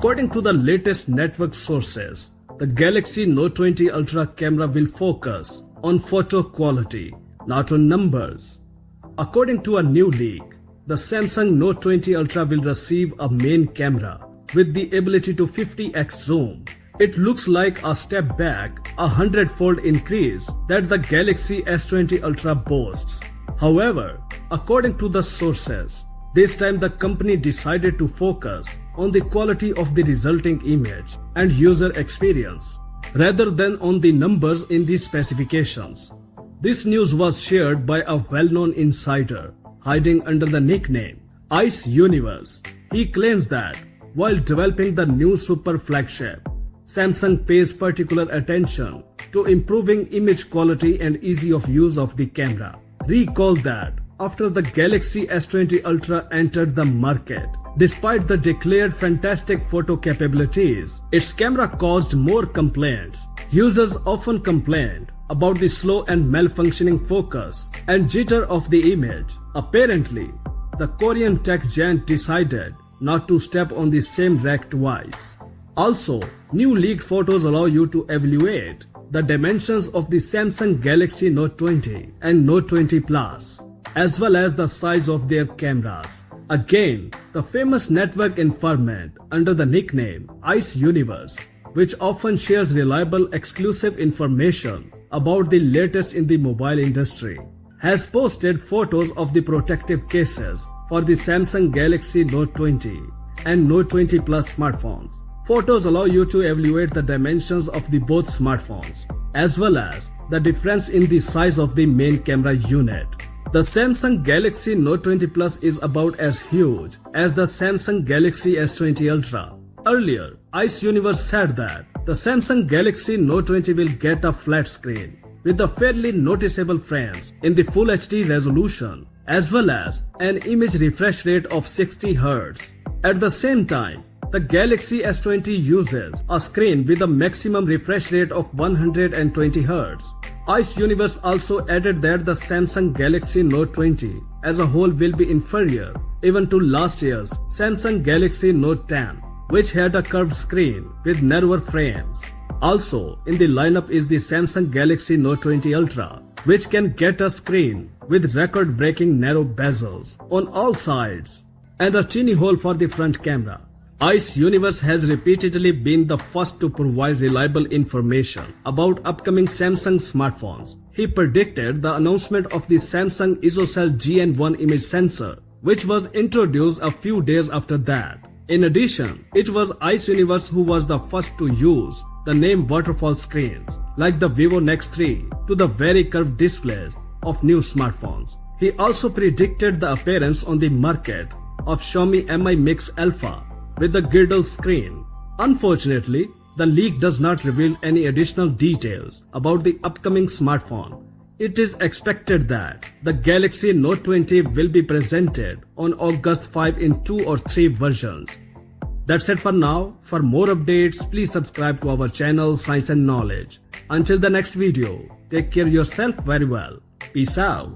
According to the latest network sources, the Galaxy Note 20 Ultra camera will focus on photo quality, not on numbers. According to a new leak, the Samsung Note 20 Ultra will receive a main camera with the ability to 50x zoom. It looks like a step back, a 100-fold increase that the Galaxy S20 Ultra boasts. However, according to the sources, this time the company decided to focus on the quality of the resulting image and user experience, rather than on the numbers in the specifications. This news was shared by a well-known insider hiding under the nickname Ice Universe. He claims that while developing the new super flagship, Samsung pays particular attention to improving image quality and ease of use of the camera. Recall that after the Galaxy S20 Ultra entered the market, despite the declared fantastic photo capabilities, its camera caused more complaints. Users often complained about the slow and malfunctioning focus and jitter of the image. Apparently, the Korean tech giant decided not to step on the same wreck twice. Also, new leaked photos allow you to evaluate the dimensions of the Samsung Galaxy Note 20 and Note 20 Plus, as well as the size of their cameras. Again, the famous network informant under the nickname Ice Universe, which often shares reliable exclusive information about the latest in the mobile industry, has posted photos of the protective cases for the Samsung Galaxy Note 20 and Note 20 Plus smartphones. Photos allow you to evaluate the dimensions of the both smartphones, as well as the difference in the size of the main camera unit. The Samsung Galaxy Note 20 Plus is about as huge as the Samsung Galaxy S20 Ultra. Earlier, Ice Universe said that the Samsung Galaxy Note 20 will get a flat screen with a fairly noticeable frames in the Full HD resolution, as well as an image refresh rate of 60 Hz. At the same time, the Galaxy S20 uses a screen with a maximum refresh rate of 120 Hz. Ice Universe also added that the Samsung Galaxy Note 20 as a whole will be inferior even to last year's Samsung Galaxy Note 10, which had a curved screen with narrower frames. Also in the lineup is the Samsung Galaxy Note 20 Ultra, which can get a screen with record-breaking narrow bezels on all sides and a teeny hole for the front camera. Ice Universe has repeatedly been the first to provide reliable information about upcoming Samsung smartphones. He predicted the announcement of the Samsung ISOCELL GN1 image sensor, which was introduced a few days after that. In addition, it was Ice Universe who was the first to use the name waterfall screens, like the Vivo Nex 3, to the very curved displays of new smartphones. He also predicted the appearance on the market of Xiaomi Mi Mix Alpha with the girdle screen. Unfortunately, the leak does not reveal any additional details about the upcoming smartphone. It is expected that the Galaxy Note 20 will be presented on August 5 in 2 or 3 versions. That's it for now. For more updates, please subscribe to our channel Science and Knowledge. Until the next video, take care of yourself very well. Peace out.